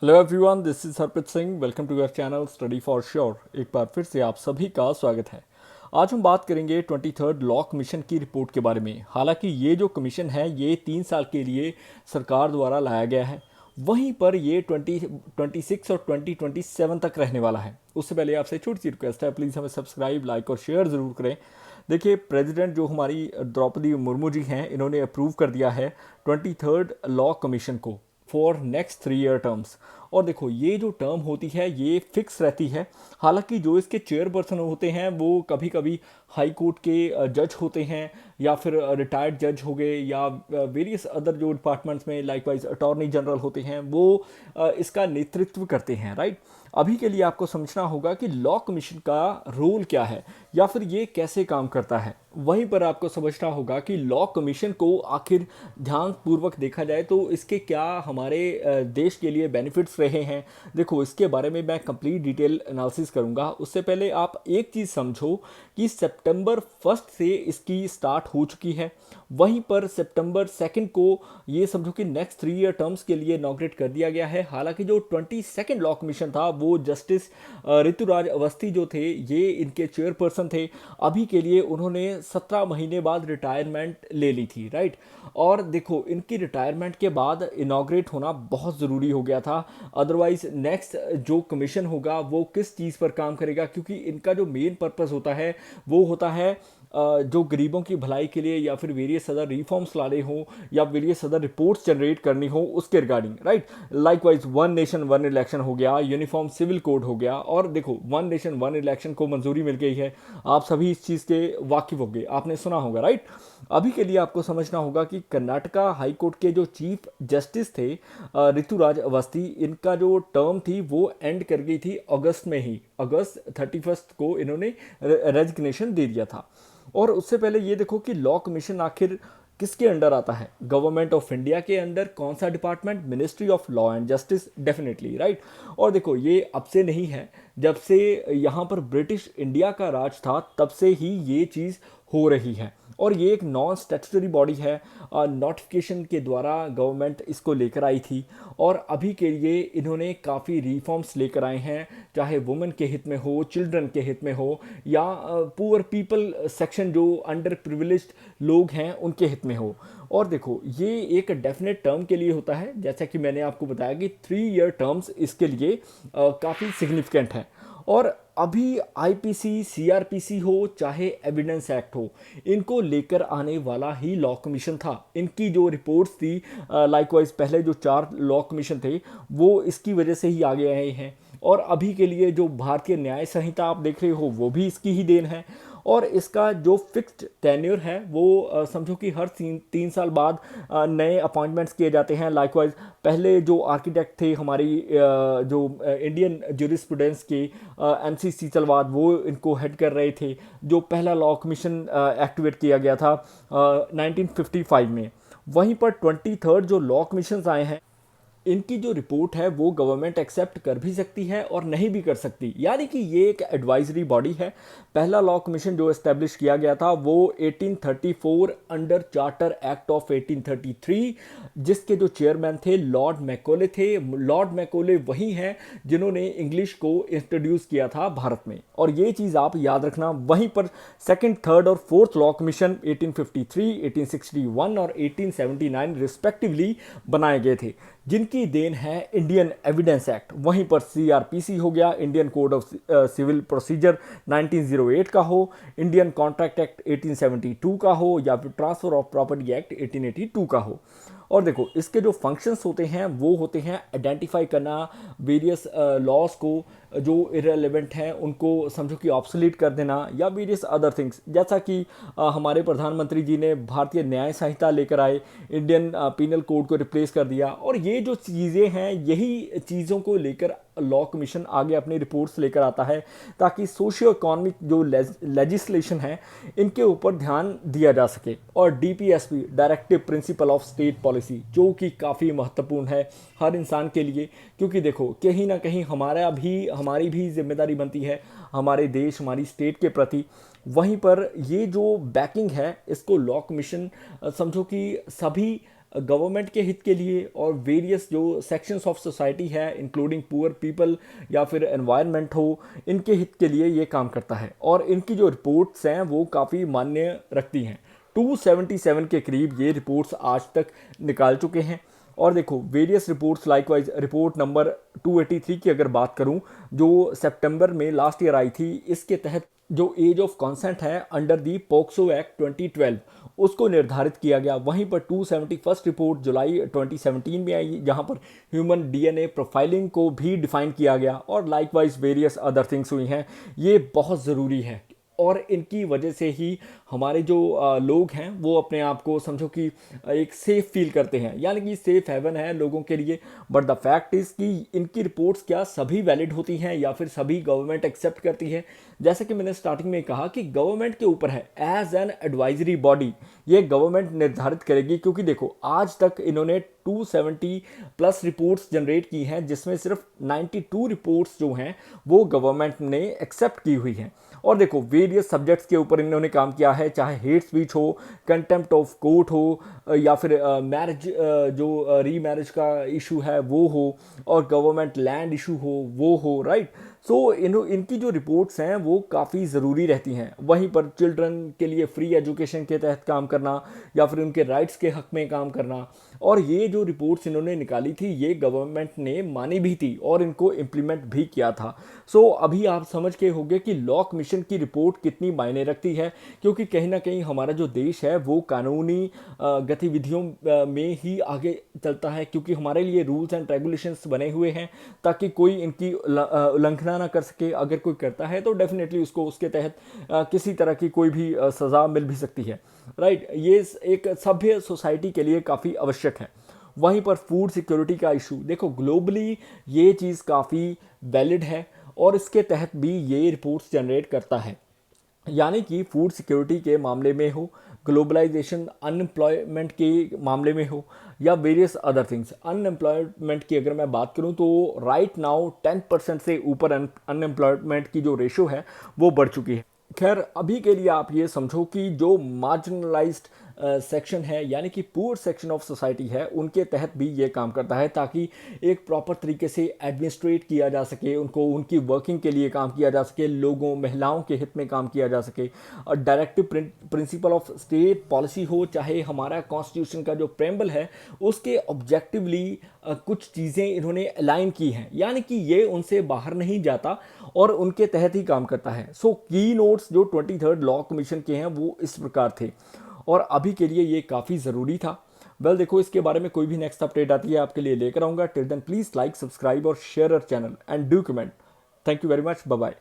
Hello everyone, this is Harpreet Singh. Welcome to your channel study for sure. एक बार फिर से आप सभी का स्वागत है। आज हम बात करेंगे 23rd लॉ कमीशन की रिपोर्ट के बारे में। हालांकि ये जो कमीशन है ये 3 साल के लिए सरकार द्वारा लाया गया है, वहीं पर ये 2026 और 2027 तक रहने वाला है। उससे पहले आपसे छोटी सी रिक्वेस्ट है, प्लीज़ हमें सब्सक्राइब, लाइक और शेयर ज़रूर करें। देखिए, प्रेसिडेंट जो हमारी द्रौपदी मुर्मू जी हैं, इन्होंने अप्रूव कर दिया है 23rd लॉ कमीशन को फॉर नेक्स्ट 3 ईयर टर्म्स। और देखो, ये जो टर्म होती है ये फिक्स रहती है। हालांकि जो इसके चेयरपर्सन होते हैं वो कभी कभी हाई कोर्ट के जज होते हैं, या फिर रिटायर्ड जज हो गए, या वेरियस अदर जो डिपार्टमेंट्स में लाइकवाइज अटॉर्नी जनरल होते हैं वो इसका नेतृत्व करते हैं, राइट। अभी के लिए आपको समझना होगा कि लॉ कमीशन का रोल क्या है या फिर ये कैसे काम करता है। वहीं पर आपको समझना होगा कि लॉ कमीशन को आखिर ध्यान पूर्वक देखा जाए तो इसके क्या हमारे देश के लिए बेनिफिट्स रहे हैं। देखो, इसके बारे में मैं कंप्लीट डिटेल एनालिसिस करूंगा। उससे पहले आप एक चीज़ समझो कि सितंबर 1 से इसकी स्टार्ट हो चुकी है। वहीं पर सितंबर 2 को ये समझो कि नेक्स्ट 3 ईयर टर्म्स के लिए इनॉग्रेट कर दिया गया है। हालांकि जो 22nd लॉ कमीशन था वो जस्टिस ऋतुराज अवस्थी जो थे, ये इनके चेयरपर्सन थे। अभी के लिए उन्होंने 17 महीने बाद रिटायरमेंट ले ली थी, राइट। और देखो, इनकी रिटायरमेंट के बाद इनॉग्रेट होना बहुत ज़रूरी हो गया था। अदरवाइज नेक्स्ट जो कमीशन होगा वो किस चीज़ पर काम करेगा, क्योंकि इनका जो मेन पर्पस होता है वो होता है जो गरीबों की भलाई के लिए, या फिर वेरियस अदर रिफॉर्म्स लाने हो, या वेरियस अदर रिपोर्ट्स जनरेट करनी हो उसके regarding, right. Likewise one nation one election हो गया, यूनिफॉर्म सिविल कोड हो गया। और देखो, वन नेशन वन इलेक्शन को मंजूरी मिल गई है। आप सभी इस चीज़ के वाकिफ हो गए, आपने सुना होगा, राइट। अभी के लिए आपको समझना होगा कि कर्नाटका हाई कोर्ट के जो चीफ जस्टिस थे ऋतुराज अवस्थी, इनका जो टर्म थी वो एंड कर गई थी अगस्त में ही। अगस्त 31 को इन्होंने रेजिग्नेशन दे दिया था। और उससे पहले ये देखो कि लॉ कमीशन आखिर किसके अंडर आता है। गवर्नमेंट ऑफ इंडिया के अंडर कौन सा department? Ministry of law and justice, definitely, right. और देखो, ये अब से नहीं है, जब से यहाँ पर ब्रिटिश इंडिया का राज था तब से ही ये चीज़ हो रही है। और ये एक नॉन स्टैट्यूटरी बॉडी है, नोटिफिकेशन के द्वारा गवर्नमेंट इसको लेकर आई थी। और अभी के लिए इन्होंने काफ़ी रिफॉर्म्स लेकर आए हैं, चाहे वुमेन के हित में हो, चिल्ड्रन के हित में हो, या पुअर पीपल सेक्शन जो अंडर प्रिविलेज्ड लोग हैं उनके हित में हो। और देखो, ये एक डेफिनेट टर्म के लिए होता है, जैसा कि मैंने आपको बताया कि 3 ईयर टर्म्स इसके लिए काफ़ी सिग्निफिकेंट है। और अभी आईपीसी, सीआरपीसी हो, चाहे एविडेंस एक्ट हो, इनको लेकर आने वाला ही लॉ कमीशन था। इनकी जो रिपोर्ट्स थी, लाइकवाइज पहले जो 4 लॉ कमीशन थे वो इसकी वजह से ही आगे आए हैं। और अभी के लिए जो भारतीय न्याय संहिता आप देख रहे हो वो भी इसकी ही देन है। और इसका जो फिक्स्ड टेन्योर है वो समझो कि हर 3 साल बाद नए अपॉइंटमेंट्स किए जाते हैं। लाइकवाइज पहले जो आर्किटेक्ट थे हमारी जो इंडियन ज्यूरिस्प्रूडेंस के एमसी सीतलवाद, वो इनको हेड कर रहे थे। जो पहला लॉ कमीशन एक्टिवेट किया गया था 1955 में। वहीं पर 23rd जो लॉ कमीशन आए हैं, इनकी जो रिपोर्ट है वो गवर्नमेंट एक्सेप्ट कर भी सकती है और नहीं भी कर सकती, यानी कि ये एक एडवाइजरी बॉडी है। पहला लॉ कमीशन जो एस्टेब्लिश किया गया था वो 1834 अंडर चार्टर एक्ट ऑफ 1833, जिसके जो चेयरमैन थे लॉर्ड मैकोले थे। लॉर्ड मैकोले वही हैं जिन्होंने इंग्लिश को इंट्रोड्यूस किया था भारत में। और ये चीज़ आप याद रखना। वहीं पर सेकंड, थर्ड और फोर्थ लॉ कमीशन 1853, 1861 और 1879 रिस्पेक्टिवली बनाए गए थे, जिनकी देन है इंडियन एविडेंस एक्ट। वहीं पर सीआरपीसी हो गया, Indian code of civil procedure 1908 का हो, इंडियन कॉन्ट्रैक्ट एक्ट 1872 का हो, या फिर ट्रांसफर ऑफ प्रॉपर्टी एक्ट 1882 का हो। और देखो, इसके जो फंक्शंस होते हैं वो होते हैं आइडेंटिफाई करना वेरियस लॉज को जो इरेलीवेंट हैं उनको समझो कि ऑब्सोलीट कर देना, या वेरियस अदर थिंग्स, जैसा कि हमारे प्रधानमंत्री जी ने भारतीय न्याय संहिता लेकर आए, इंडियन पीनल कोड को रिप्लेस कर दिया। और ये जो चीज़ें हैं, यही चीज़ों को लेकर लॉ कमीशन आगे अपनी रिपोर्ट्स लेकर आता है, ताकि सोशियो इकोनॉमिक जो लेजिस्लेशन है इनके ऊपर ध्यान दिया जा सके। और DPSP, directive principle of state policy, जो कि काफ़ी महत्वपूर्ण है हर इंसान के लिए, क्योंकि देखो, कहीं ना कहीं हमारी भी जिम्मेदारी बनती है हमारे देश, हमारी स्टेट के प्रति। वहीं पर ये जो बैकिंग है इसको लॉ कमीशन समझो कि सभी गवर्नमेंट के हित के लिए और वेरियस जो सेक्शंस ऑफ सोसाइटी है इंक्लूडिंग पुअर पीपल या फिर एनवायरनमेंट हो, इनके हित के लिए ये काम करता है। और इनकी जो रिपोर्ट्स हैं वो काफ़ी मान्य रखती हैं। 277 के करीब ये रिपोर्ट्स आज तक निकाल चुके हैं। और देखो various reports likewise report number 283 की अगर बात करूं जो सितंबर में लास्ट ईयर आई थी, इसके तहत जो एज ऑफ कंसेंट है अंडर दी पोक्सो एक्ट 2012 उसको निर्धारित किया गया। वहीं पर 271 रिपोर्ट जुलाई 2017 में आई जहां पर ह्यूमन डीएनए प्रोफाइलिंग को भी डिफाइन किया गया और लाइकवाइज वेरियस अदर थिंग्स हुई हैं। ये बहुत ज़रूरी है और इनकी वजह से ही हमारे जो लोग हैं वो अपने आप को समझो कि एक सेफ फील करते हैं, यानी कि सेफ हेवन है लोगों के लिए। बट द फैक्ट इज़ कि इनकी रिपोर्ट्स क्या सभी वैलिड होती हैं या फिर सभी गवर्नमेंट एक्सेप्ट करती है। जैसे कि मैंने स्टार्टिंग में कहा कि गवर्नमेंट के ऊपर है, एज एन एडवाइजरी बॉडी ये गवर्नमेंट निर्धारित करेगी। क्योंकि देखो आज तक इन्होंने 270 प्लस रिपोर्ट्स जनरेट की हैं जिसमें सिर्फ 92 रिपोर्ट्स जो हैं वो गवर्नमेंट ने एक्सेप्ट की हुई हैं। और देखो वेरियस सब्जेक्ट्स के ऊपर इन्होंने काम किया है, चाहे हेट स्पीच हो, कंटेम्प्ट ऑफ कोर्ट हो या फिर मैरिज जो री मैरिज का इशू है वो हो, और गवर्नमेंट लैंड इशू हो वो हो, राइट। सो इनकी जो रिपोर्ट्स हैं वो काफ़ी ज़रूरी रहती हैं। वहीं पर चिल्ड्रन के लिए फ्री एजुकेशन के तहत काम करना या फिर उनके राइट्स के हक में काम करना, और ये जो रिपोर्ट्स इन्होंने निकाली थी ये गवर्नमेंट ने मानी भी थी और इनको इम्प्लीमेंट भी किया था। सो अभी आप समझ के होंगे कि लॉ कमीशन की रिपोर्ट कितनी मायने रखती है, क्योंकि कहीं ना कहीं हमारा जो देश है वो कानूनी गतिविधियों में ही आगे चलता है, क्योंकि हमारे लिए रूल्स एंड रेगुलेशंस बने हुए हैं ताकि कोई इनकी उल्लंघना ना कर सके। अगर कोई करता है तो डेफिनेटली उसको उसके तहत किसी तरह की कोई भी सज़ा मिल भी सकती है, राइट। ये एक सभ्य सोसाइटी के लिए काफ़ी आवश्यक है। वहीं पर फूड सिक्योरिटी का इशू देखो ग्लोबली ये चीज़ काफ़ी वैलिड है और इसके तहत भी ये रिपोर्ट्स जनरेट करता है। यानी कि फूड सिक्योरिटी के मामले में हो, ग्लोबलाइजेशन अनएम्प्लॉयमेंट के मामले में हो या वेरियस अदर थिंग्स। अनएम्प्लॉयमेंट की अगर मैं बात करूं तो राइट नाउ 10% से ऊपर अनएम्प्लॉयमेंट की जो रेशो है वो बढ़ चुकी है। खैर अभी के लिए आप ये समझो कि जो मार्जिनलाइज्ड सेक्शन है यानी कि पुअर सेक्शन ऑफ सोसाइटी है उनके तहत भी ये काम करता है, ताकि एक प्रॉपर तरीके से एडमिनिस्ट्रेट किया जा सके, उनको उनकी वर्किंग के लिए काम किया जा सके, लोगों महिलाओं के हित में काम किया जा सके। और directive principle of state policy हो, चाहे हमारा कॉन्स्टिट्यूशन का जो प्रेम्बल है उसके ऑब्जेक्टिवली कुछ चीज़ें इन्होंने अलाइन की हैं, यानी कि ये उनसे बाहर नहीं जाता और उनके तहत ही काम करता है। सो की नोट्स जो 23rd लॉ कमीशन के हैं वो इस प्रकार थे और अभी के लिए ये काफ़ी ज़रूरी था। वेल देखो इसके बारे में कोई भी नेक्स्ट अपडेट आती है आपके लिए लेकर आऊँगा। Till then please like, subscribe और share our channel and do comment. Thank you very much, bye bye.